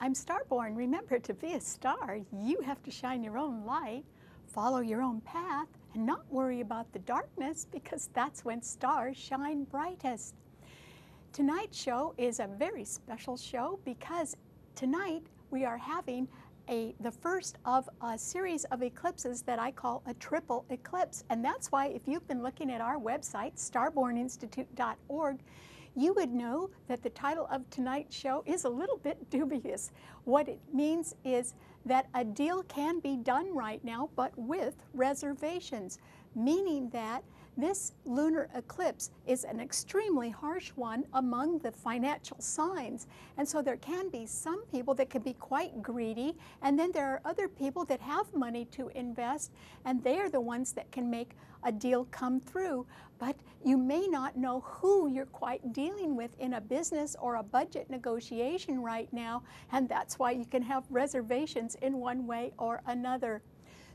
I'm Starborn. Remember, to be a star, you have to shine your own light, follow your own path, and not worry about the darkness, because that's when stars shine brightest. Tonight's show is a very special show because tonight we are having the first of a series of eclipses that I call a triple eclipse. And that's why, if you've been looking at our website, starborninstitute.org, you would know that the title of tonight's show is a little bit dubious. What it means is that a deal can be done right now, but with reservations, meaning that this lunar eclipse is an extremely harsh one among the financial signs. And so there can be some people that can be quite greedy, and then there are other people that have money to invest, and they are the ones that can make a deal come through. But you may not know who you're quite dealing with in a business or a budget negotiation right now, and that's why you can have reservations in one way or another.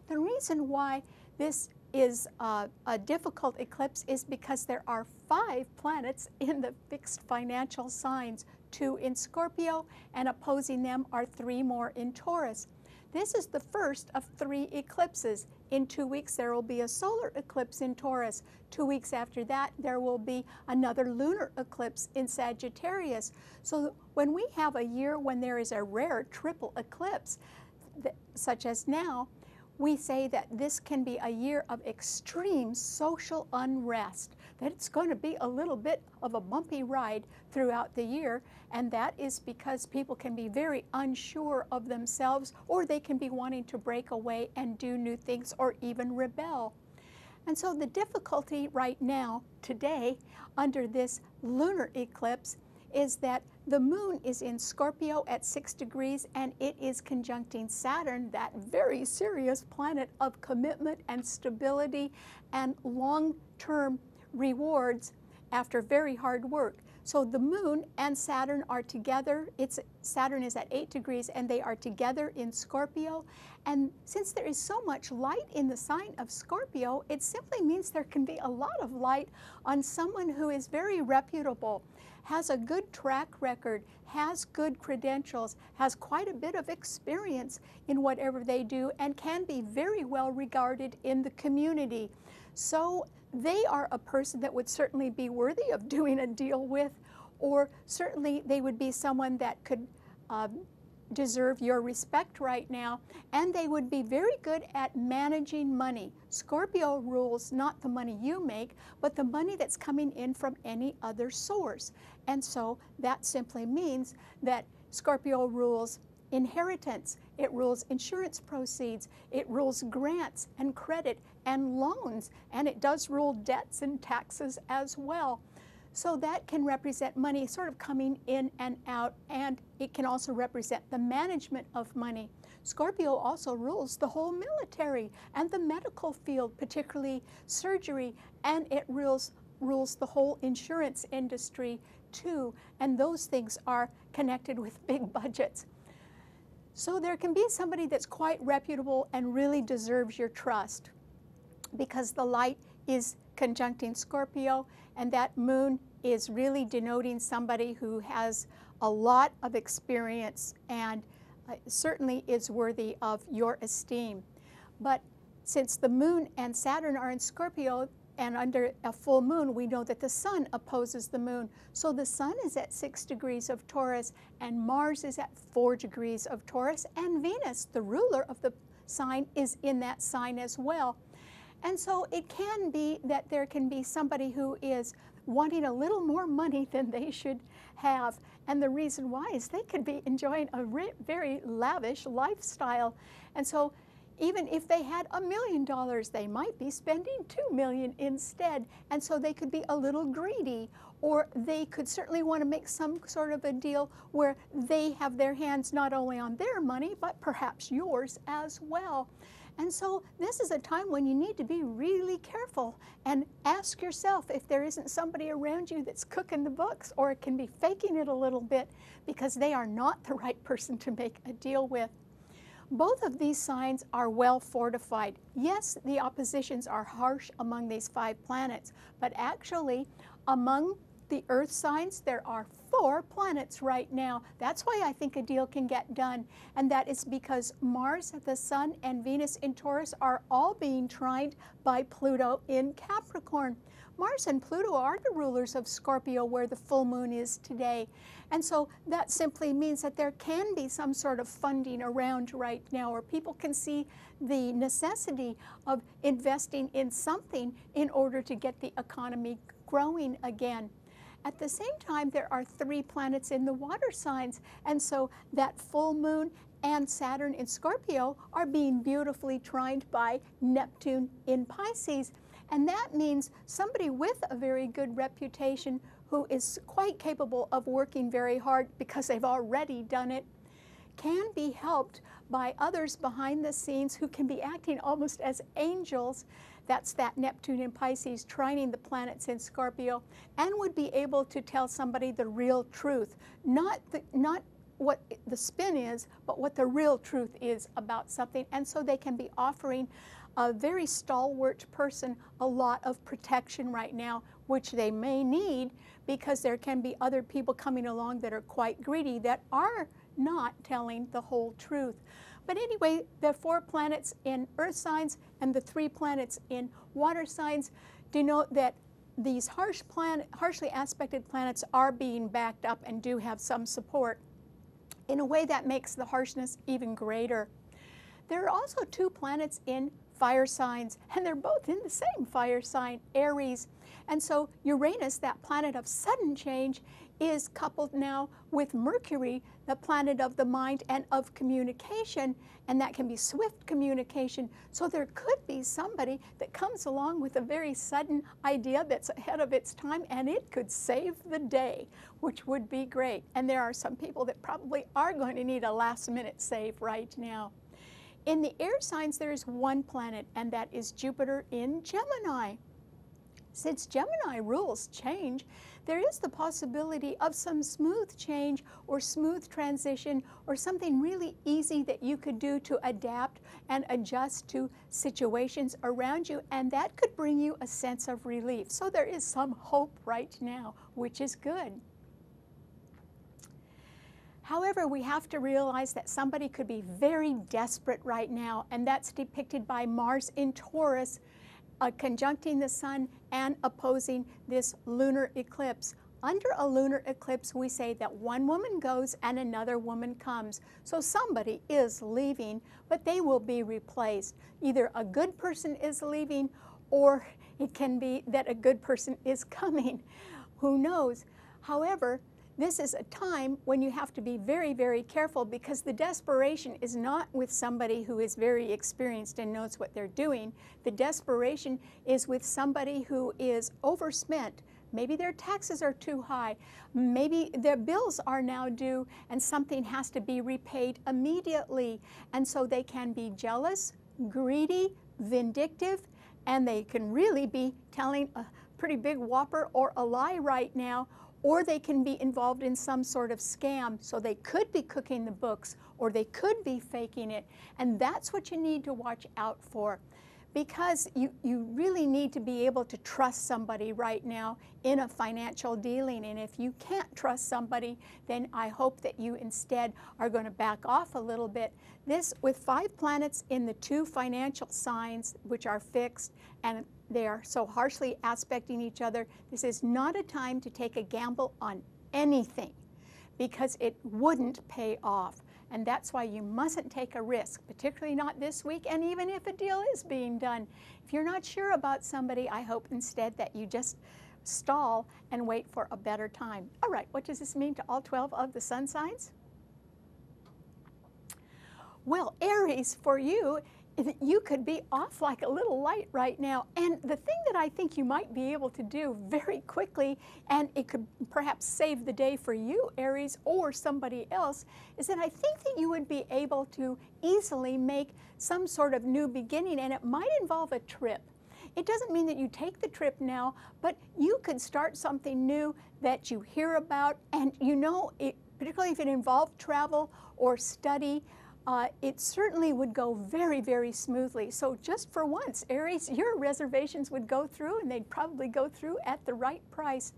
The reason why this is a difficult eclipse is because there are 5 planets in the fixed financial signs, 2 in Scorpio, and opposing them are 3 more in Taurus. This is the first of 3 eclipses. In 2 weeks there will be a solar eclipse in Taurus. 2 weeks after that there will be another lunar eclipse in Sagittarius. So when we have a year when there is a rare triple eclipse, such as now, we say that this can be a year of extreme social unrest, that it's going to be a little bit of a bumpy ride throughout the year, and that is because people can be very unsure of themselves, or they can be wanting to break away and do new things or even rebel. And so the difficulty right now, today, under this lunar eclipse, is that the moon is in Scorpio at 6 degrees, and it is conjuncting Saturn, that very serious planet of commitment and stability and long-term rewards after very hard work. So the moon and Saturn are together. Saturn is at 8 degrees, and they are together in Scorpio. And since there is so much light in the sign of Scorpio, it simply means there can be a lot of light on someone who is very reputable, has a good track record, has good credentials, has quite a bit of experience in whatever they do, and can be very well regarded in the community. So they are a person that would certainly be worthy of doing a deal with, or certainly they would be someone that could deserve your respect right now, and they would be very good at managing money. Scorpio rules not the money you make, but the money that's coming in from any other source. And so that simply means that Scorpio rules inheritance, it rules insurance proceeds, it rules grants and credit and loans, and it does rule debts and taxes as well. So that can represent money sort of coming in and out, and it can also represent the management of money. Scorpio also rules the whole military and the medical field, particularly surgery, and it rules the whole insurance industry too, and those things are connected with big budgets. So there can be somebody that's quite reputable and really deserves your trust, because the light is conjuncting Scorpio, and that moon is really denoting somebody who has a lot of experience and certainly is worthy of your esteem. But since the moon and Saturn are in Scorpio, and under a full moon, we know that the sun opposes the moon. So the sun is at 6 degrees of Taurus, and Mars is at 4 degrees of Taurus, and Venus, the ruler of the sign, is in that sign as well. And so it can be that there can be somebody who is wanting a little more money than they should have. And the reason why is they could be enjoying a very lavish lifestyle. And so even if they had $1 million, they might be spending $2 million instead. And so they could be a little greedy, or they could certainly want to make some sort of a deal where they have their hands not only on their money, but perhaps yours as well. And so this is a time when you need to be really careful and ask yourself if there isn't somebody around you that's cooking the books, or it can be faking it a little bit, because they are not the right person to make a deal with. Both of these signs are well fortified. Yes, the oppositions are harsh among these 5 planets, but actually among the earth signs, there are 4 planets right now. That's why I think a deal can get done. And that is because Mars, the Sun, and Venus in Taurus are all being trined by Pluto in Capricorn. Mars and Pluto are the rulers of Scorpio, where the full moon is today. And so that simply means that there can be some sort of funding around right now, or people can see the necessity of investing in something in order to get the economy growing again. At the same time, there are 3 planets in the water signs, and so that full moon and Saturn in Scorpio are being beautifully trined by Neptune in Pisces. And that means somebody with a very good reputation who is quite capable of working very hard because they've already done it can be helped by others behind the scenes who can be acting almost as angels. That's that Neptune in Pisces trining the planets in Scorpio, and would be able to tell somebody the real truth, not what the spin is, but what the real truth is about something. And so they can be offering a very stalwart person a lot of protection right now, which they may need, because there can be other people coming along that are quite greedy that are not telling the whole truth. But anyway, the 4 planets in earth signs and the 3 planets in water signs denote that these harshly aspected planets are being backed up and do have some support in a way that makes the harshness even greater. There are also 2 planets in fire signs, and they're both in the same fire sign, Aries. And so Uranus, that planet of sudden change, is coupled now with Mercury, the planet of the mind and of communication, and that can be swift communication. So there could be somebody that comes along with a very sudden idea that's ahead of its time, and it could save the day, which would be great. And there are some people that probably are going to need a last-minute save right now. In the air signs, there is 1 planet, and that is Jupiter in Gemini. Since Gemini rules change, there is the possibility of some smooth change or smooth transition or something really easy that you could do to adapt and adjust to situations around you, and that could bring you a sense of relief. So there is some hope right now, which is good. However, we have to realize that somebody could be very desperate right now, and that's depicted by Mars in Taurus, conjuncting the Sun and opposing this lunar eclipse. Under a lunar eclipse, we say that one woman goes and another woman comes. So somebody is leaving, but they will be replaced. Either a good person is leaving, or it can be that a good person is coming. Who knows? However, this is a time when you have to be very, very careful, because the desperation is not with somebody who is very experienced and knows what they're doing. The desperation is with somebody who is overspent. Maybe their taxes are too high. Maybe their bills are now due and something has to be repaid immediately. And so they can be jealous, greedy, vindictive, and they can really be telling a pretty big whopper or a lie right now. Or they can be involved in some sort of scam. So they could be cooking the books, or they could be faking it. And that's what you need to watch out for, because you really need to be able to trust somebody right now in a financial dealing. And if you can't trust somebody, then I hope that you instead are going to back off a little bit. This, with 5 planets in the 2 financial signs, which are fixed, and they are so harshly aspecting each other, this is not a time to take a gamble on anything, because it wouldn't pay off. And that's why you mustn't take a risk, particularly not this week, and even if a deal is being done. If you're not sure about somebody, I hope instead that you just stall and wait for a better time. All right, what does this mean to all 12 of the sun signs? Well, Aries, for you, you could be off like a little light right now. And the thing that I think you might be able to do very quickly, and it could perhaps save the day for you, Aries, or somebody else, is that I think that you would be able to easily make some sort of new beginning, and it might involve a trip. It doesn't mean that you take the trip now, but you could start something new that you hear about, and you know, particularly if it involved travel or study, it certainly would go very, very smoothly. So just for once, Aries, your reservations would go through, and they'd probably go through at the right price.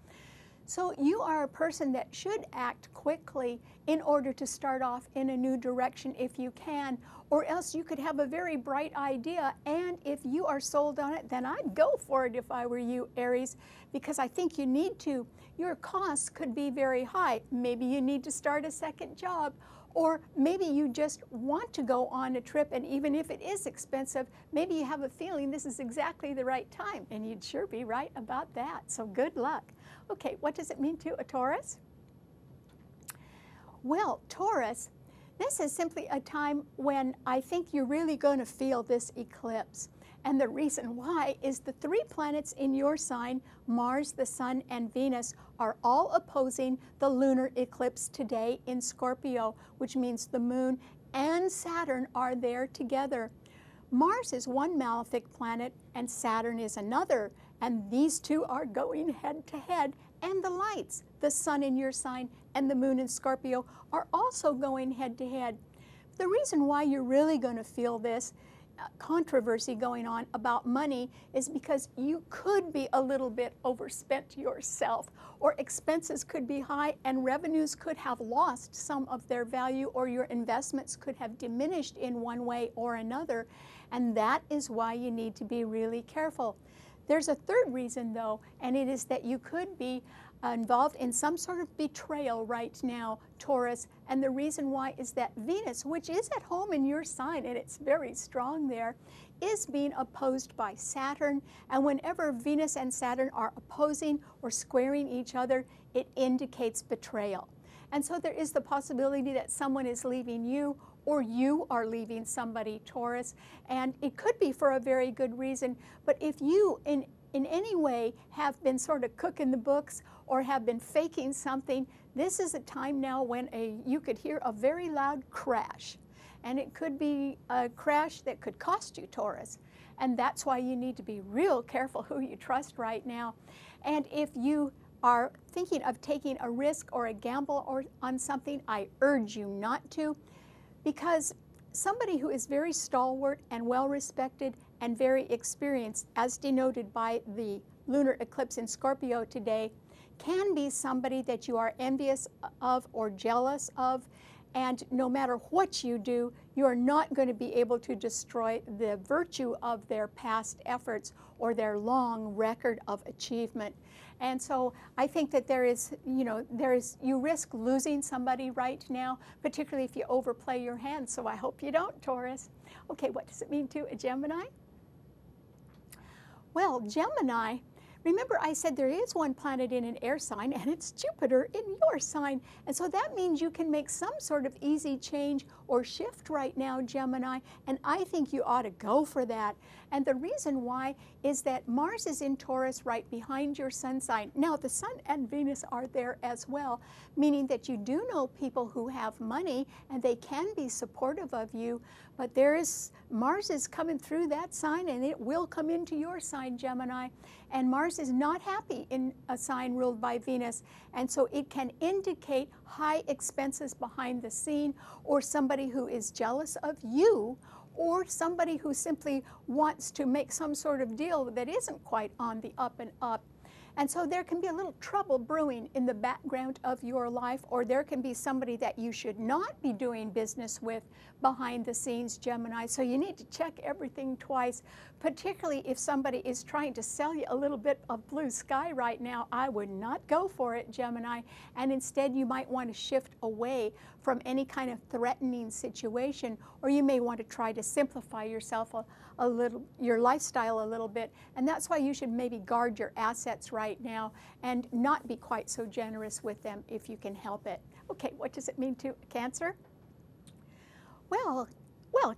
So you are a person that should act quickly in order to start off in a new direction if you can, or else you could have a very bright idea, and if you are sold on it, then I'd go for it if I were you, Aries, because I think you need to. Your costs could be very high. Maybe you need to start a second job, or maybe you just want to go on a trip, and even if it is expensive, maybe you have a feeling this is exactly the right time, and you'd sure be right about that. So good luck. Okay, what does it mean to a Taurus? Well, Taurus, this is simply a time when I think you're really going to feel this eclipse. And the reason why is the 3 planets in your sign, Mars, the Sun, and Venus, are all opposing the lunar eclipse today in Scorpio, which means the Moon and Saturn are there together. Mars is one malefic planet and Saturn is another, and these two are going head to head, and the lights, the Sun in your sign and the Moon in Scorpio, are also going head to head. The reason why you're really going to feel this controversy going on about money is because you could be a little bit overspent yourself, or expenses could be high and revenues could have lost some of their value, or your investments could have diminished in one way or another, and that is why you need to be really careful. There's a third reason though, and it is that you could be involved in some sort of betrayal right now, Taurus, and the reason why is that Venus, which is at home in your sign and it's very strong there, is being opposed by Saturn, and whenever Venus and Saturn are opposing or squaring each other, it indicates betrayal. And so there is the possibility that someone is leaving you, or you are leaving somebody, Taurus, and it could be for a very good reason. But if you in any way have been sort of cooking the books or have been faking something, this is a time now when you could hear a very loud crash. And it could be a crash that could cost you, Taurus. And that's why you need to be real careful who you trust right now. And if you are thinking of taking a risk or a gamble on something, I urge you not to, because somebody who is very stalwart and well-respected and very experienced, as denoted by the lunar eclipse in Scorpio today, can be somebody that you are envious of or jealous of, and no matter what you do, you are not going to be able to destroy the virtue of their past efforts or their long record of achievement. And so I think that you risk losing somebody right now, particularly if you overplay your hand. So I hope you don't, Taurus. Okay, what does it mean to a Gemini? Well, Gemini, remember I said there is one planet in an air sign, and it's Jupiter in your sign. And so that means you can make some sort of easy change or shift right now, Gemini, and I think you ought to go for that. And the reason why is that Mars is in Taurus right behind your sun sign. Now, the Sun and Venus are there as well, meaning that you do know people who have money and they can be supportive of you, but Mars is coming through that sign and it will come into your sign, Gemini. And Mars is not happy in a sign ruled by Venus, and so it can indicate high expenses behind the scene, or somebody who is jealous of you, or somebody who simply wants to make some sort of deal that isn't quite on the up and up. And so there can be a little trouble brewing in the background of your life, or there can be somebody that you should not be doing business with behind the scenes, Gemini. So you need to check everything twice, particularly if somebody is trying to sell you a little bit of blue sky right now. I would not go for it, Gemini. And instead you might want to shift away from any kind of threatening situation, or you may want to try to simplify yourself a little, your lifestyle a little bit. And that's why you should maybe guard your assets right now and not be quite so generous with them if you can help it. Okay, what does it mean to Cancer? Well,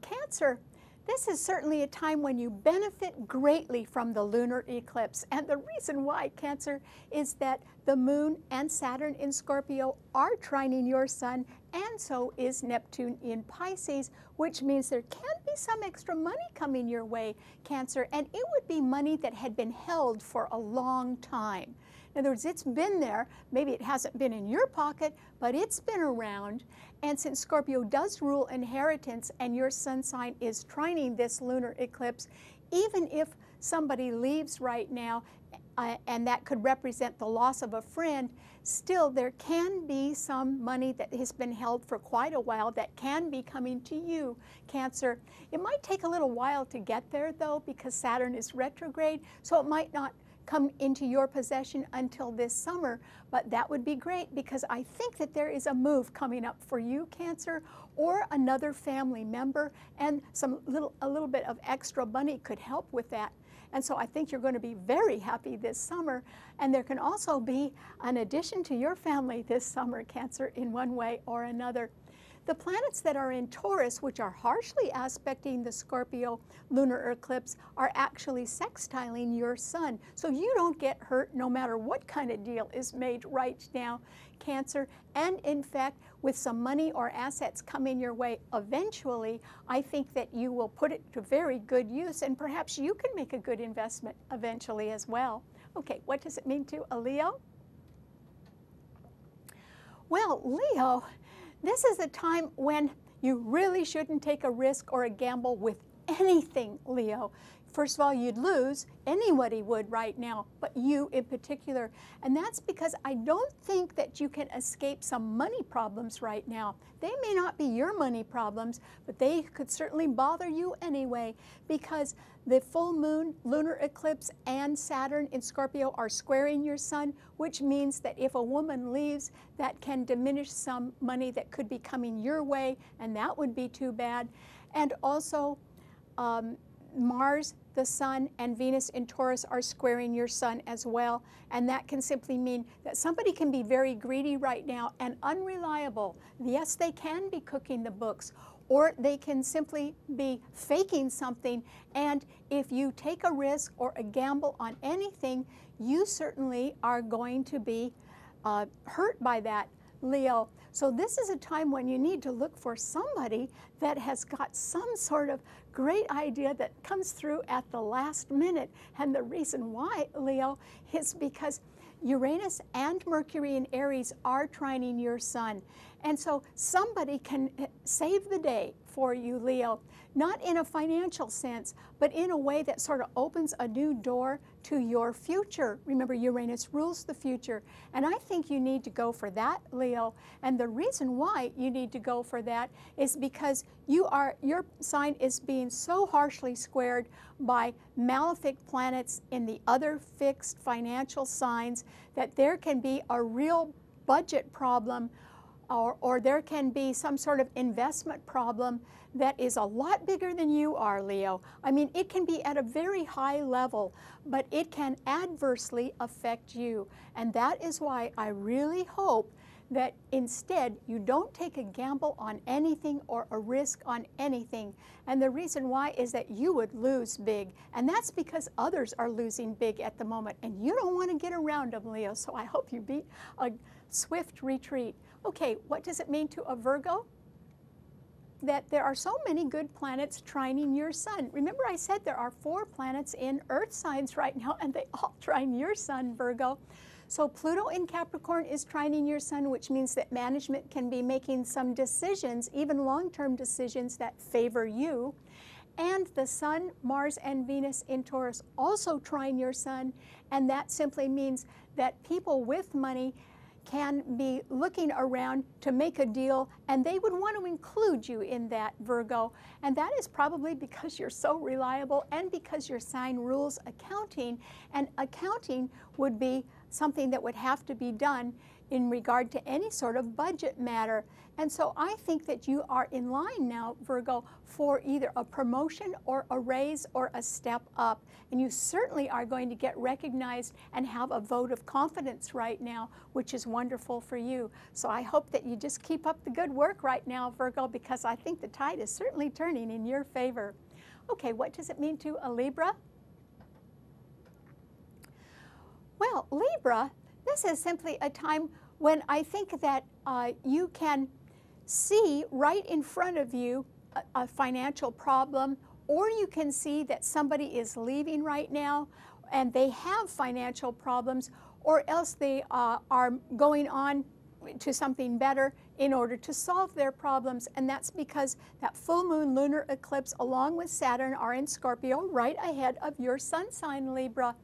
Cancer, this is certainly a time when you benefit greatly from the lunar eclipse. And the reason why, Cancer, is that the Moon and Saturn in Scorpio are trining your sun, and so is Neptune in Pisces, which means there can be some extra money coming your way, Cancer, and it would be money that had been held for a long time. In other words, it's been there. Maybe it hasn't been in your pocket, but it's been around. And since Scorpio does rule inheritance and your sun sign is trining this lunar eclipse, even if somebody leaves right now, and that could represent the loss of a friend, still there can be some money that has been held for quite a while that can be coming to you, Cancer. It might take a little while to get there though, because Saturn is retrograde, so it might not come into your possession until this summer, but that would be great because I think that there is a move coming up for you, Cancer, or another family member, and a little bit of extra money could help with that. And so I think you're going to be very happy this summer. And there can also be an addition to your family this summer, Cancer, in one way or another. The planets that are in Taurus, which are harshly aspecting the Scorpio lunar eclipse, are actually sextiling your sun. So you don't get hurt no matter what kind of deal is made right now, Cancer. And in fact, with some money or assets coming your way eventually, I think that you will put it to very good use, and perhaps you can make a good investment eventually as well. Okay, what does it mean to a Leo? Well, Leo, this is a time when you really shouldn't take a risk or a gamble with anything, Leo. First of all, you'd lose. Anybody would right now, but you in particular. And that's because I don't think that you can escape some money problems right now. They may not be your money problems, but they could certainly bother you anyway, because the full moon, lunar eclipse, and Saturn in Scorpio are squaring your sun, which means that if a woman leaves, that can diminish some money that could be coming your way, and that would be too bad. And also, Mars, the Sun, and Venus in Taurus are squaring your Sun as well, and that can simply mean that somebody can be very greedy right now and unreliable. Yes, they can be cooking the books, or they can simply be faking something, and if you take a risk or a gamble on anything, you certainly are going to be hurt by that, Leo. So this is a time when you need to look for somebody that has got some sort of great idea that comes through at the last minute. And the reason why, Leo, is because Uranus and Mercury in Aries are trining your sun. And so somebody can save the day for you, Leo, not in a financial sense, but in a way that sort of opens a new door to your future. Remember, Uranus rules the future. And I think you need to go for that, Leo. And the reason why you need to go for that is because your sign is being so harshly squared by malefic planets in the other fixed financial signs that there can be a real budget problem, or there can be some sort of investment problem that is a lot bigger than you are, Leo. I mean, it can be at a very high level, but it can adversely affect you. And that is why I really hope that instead you don't take a gamble on anything or a risk on anything. And the reason why is that you would lose big. And that's because others are losing big at the moment. And you don't want to get around them, Leo. So I hope you beat a swift retreat. Okay, what does it mean to a Virgo? That there are so many good planets trining your sun. Remember I said there are 4 planets in Earth signs right now, and they all trine your sun, Virgo. So Pluto in Capricorn is trining your sun, which means that management can be making some decisions, even long-term decisions that favor you. And the Sun, Mars, and Venus in Taurus also trine your sun, and that simply means that people with money can be looking around to make a deal, and they would want to include you in that, Virgo. And that is probably because you're so reliable and because your sign rules accounting, and accounting would be something that would have to be done in regard to any sort of budget matter. And so I think that you are in line now, Virgo, for either a promotion or a raise or a step up. And you certainly are going to get recognized and have a vote of confidence right now, which is wonderful for you. So I hope that you just keep up the good work right now, Virgo, because I think the tide is certainly turning in your favor. Okay, what does it mean to a Libra? Well, Libra, this is simply a time when I think that you can see right in front of you a financial problem, or you can see that somebody is leaving right now and they have financial problems, or else they are going on to something better in order to solve their problems. And that's because that full moon lunar eclipse along with Saturn are in Scorpio right ahead of your sun sign, Libra.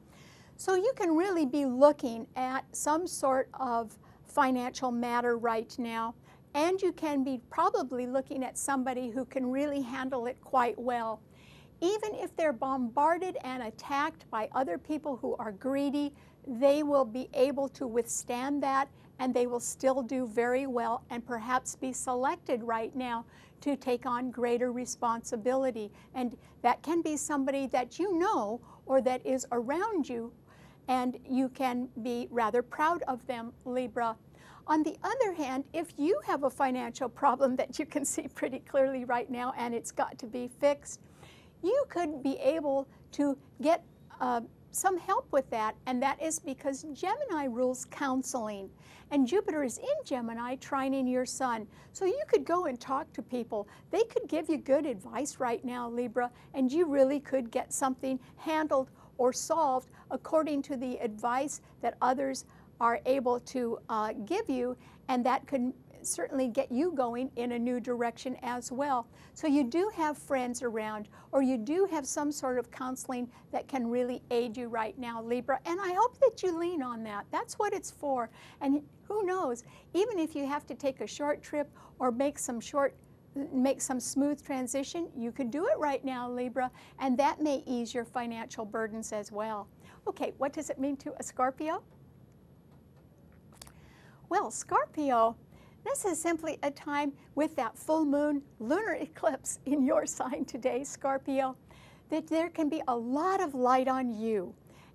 So you can really be looking at some sort of financial matter right now, and you can be probably looking at somebody who can really handle it quite well. Even if they're bombarded and attacked by other people who are greedy, they will be able to withstand that, and they will still do very well and perhaps be selected right now to take on greater responsibility. And that can be somebody that you know or that is around you, and you can be rather proud of them, Libra. On the other hand, if you have a financial problem that you can see pretty clearly right now and it's got to be fixed, you could be able to get some help with that, and that is because Gemini rules counseling, and Jupiter is in Gemini, trining your sun. So you could go and talk to people. They could give you good advice right now, Libra, and you really could get something handled or solved according to the advice that others are able to give you, and that could certainly get you going in a new direction as well. So you do have friends around, or you do have some sort of counseling that can really aid you right now, Libra, and I hope that you lean on that. That's what it's for. And who knows, even if you have to take a short trip or make some smooth transition, you could do it right now, Libra, and that may ease your financial burdens as well. Okay, what does it mean to a Scorpio? Well, Scorpio, this is simply a time with that full moon lunar eclipse in your sign today, Scorpio, that there can be a lot of light on you.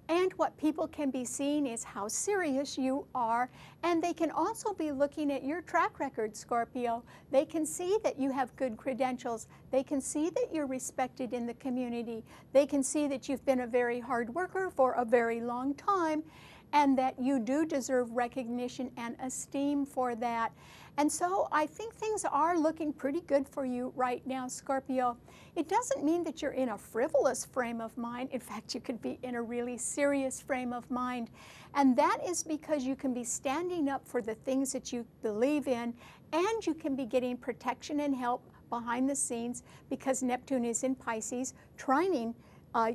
And what people can be seeing is how serious you are, and they can also be looking at your track record, Scorpio. They can see that you have good credentials. They can see that you're respected in the community. They can see that you've been a very hard worker for a very long time, and that you do deserve recognition and esteem for that. And so I think things are looking pretty good for you right now, Scorpio. It doesn't mean that you're in a frivolous frame of mind. In fact, you could be in a really serious frame of mind. And that is because you can be standing up for the things that you believe in, and you can be getting protection and help behind the scenes because Neptune is in Pisces, trining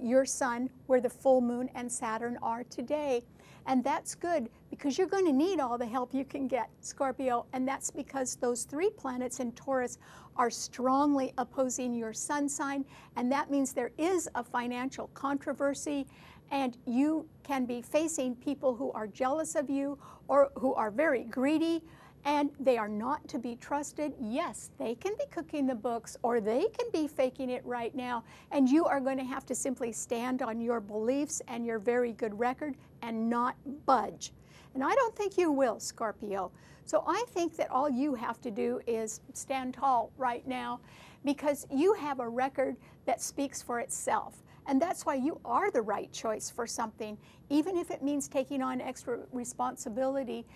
your sun where the full moon and Saturn are today. And that's good because you're going to need all the help you can get, Scorpio, and that's because those 3 planets in Taurus are strongly opposing your sun sign, and that means there is a financial controversy, and you can be facing people who are jealous of you or who are very greedy, and they are not to be trusted. Yes, they can be cooking the books, or they can be faking it right now, and you are going to have to simply stand on your beliefs and your very good record and not budge. And I don't think you will, Scorpio. So I think that all you have to do is stand tall right now, because you have a record that speaks for itself. And that's why you are the right choice for something, even if it means taking on extra responsibility.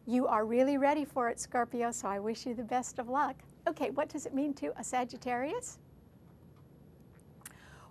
You are really ready for it, Scorpio, so I wish you the best of luck. Okay, what does it mean to a Sagittarius?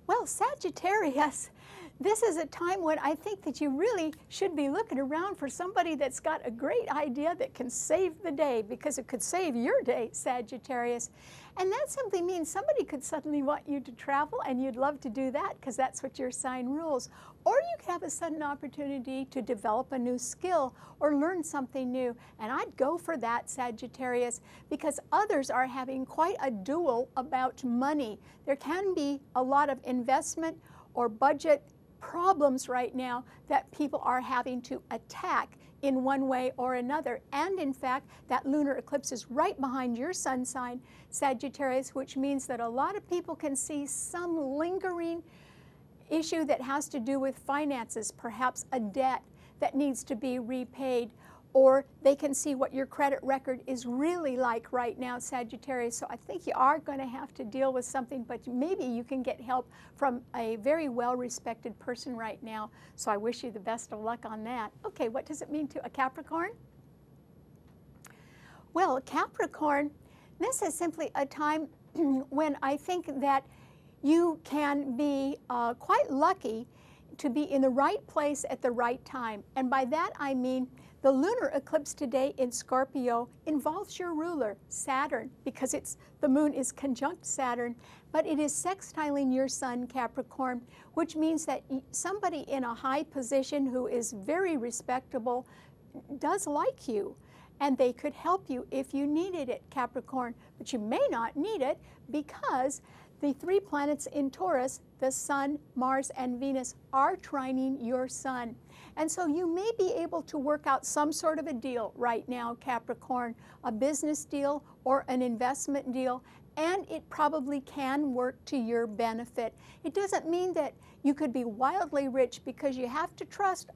Well, Sagittarius, this is a time when I think that you really should be looking around for somebody that's got a great idea that can save the day, because it could save your day, Sagittarius. And that simply means somebody could suddenly want you to travel, and you'd love to do that because that's what your sign rules. Or you could have a sudden opportunity to develop a new skill or learn something new. And I'd go for that, Sagittarius, because others are having quite a duel about money. There can be a lot of investment or budget problems right now that people are having to attack in one way or another. And in fact, that lunar eclipse is right behind your sun sign, Sagittarius, which means that a lot of people can see some lingering issue that has to do with finances, perhaps a debt that needs to be repaid, or they can see what your credit record is really like right now, Sagittarius. So I think you are going to have to deal with something, but maybe you can get help from a very well-respected person right now. So I wish you the best of luck on that. Okay, what does it mean to a Capricorn? Well, Capricorn, this is simply a time when I think that you can be quite lucky to be in the right place at the right time. And by that I mean the lunar eclipse today in Scorpio involves your ruler, Saturn, because the moon is conjunct Saturn, but it is sextiling your sun, Capricorn, which means that somebody in a high position who is very respectable does like you, and they could help you if you needed it, Capricorn. But you may not need it because the 3 planets in Taurus, the Sun, Mars, and Venus, are trining your sun. And so you may be able to work out some sort of a deal right now, Capricorn, a business deal or an investment deal, and it probably can work to your benefit. It doesn't mean that you could be wildly rich, because you have to trust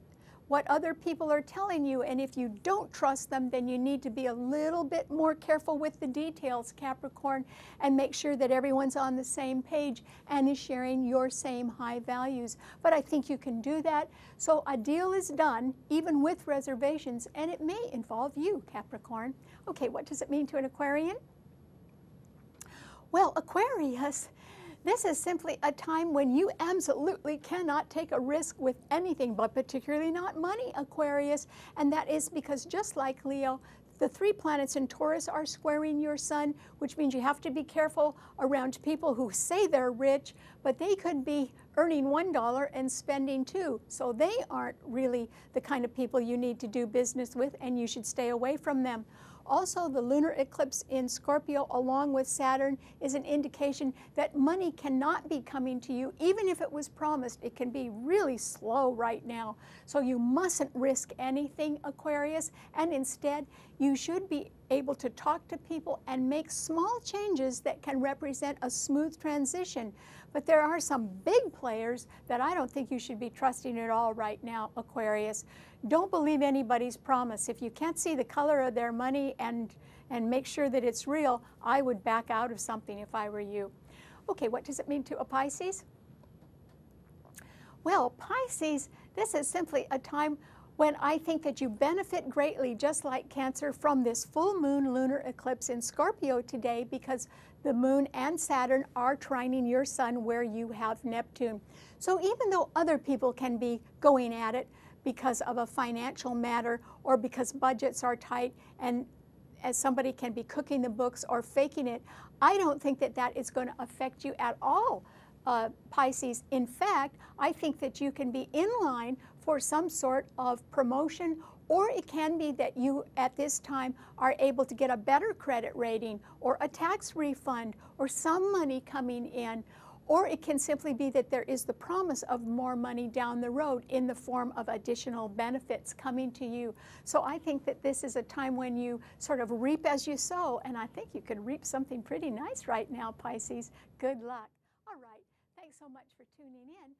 what other people are telling you, and if you don't trust them, then you need to be a little bit more careful with the details, Capricorn, and make sure that everyone's on the same page and is sharing your same high values. But I think you can do that. So a deal is done, even with reservations, and it may involve you, Capricorn. Okay, what does it mean to an Aquarian? Well, Aquarius, this is simply a time when you absolutely cannot take a risk with anything, but particularly not money, Aquarius. And that is because, just like Leo, the 3 planets in Taurus are squaring your sun, which means you have to be careful around people who say they're rich, but they could be earning $1 and spending $2. So they aren't really the kind of people you need to do business with, and you should stay away from them. Also, the lunar eclipse in Scorpio along with Saturn is an indication that money cannot be coming to you. Even if it was promised, it can be really slow right now. So you mustn't risk anything, Aquarius, and instead you should be able to talk to people and make small changes that can represent a smooth transition. But there are some big players that I don't think you should be trusting at all right now, Aquarius. Don't believe anybody's promise. If you can't see the color of their money and make sure that it's real, I would back out of something if I were you. Okay, what does it mean to a Pisces? Well, Pisces, this is simply a time when I think that you benefit greatly, just like Cancer, from this full moon lunar eclipse in Scorpio today, because the moon and Saturn are trining your sun where you have Neptune. So even though other people can be going at it because of a financial matter or because budgets are tight, and as somebody can be cooking the books or faking it, I don't think that that is going to affect you at all, Pisces. In fact, I think that you can be in line for some sort of promotion, or it can be that you at this time are able to get a better credit rating or a tax refund or some money coming in. Or it can simply be that there is the promise of more money down the road in the form of additional benefits coming to you. So I think that this is a time when you sort of reap as you sow, and I think you could reap something pretty nice right now, Pisces. Good luck. All right, thanks so much for tuning in.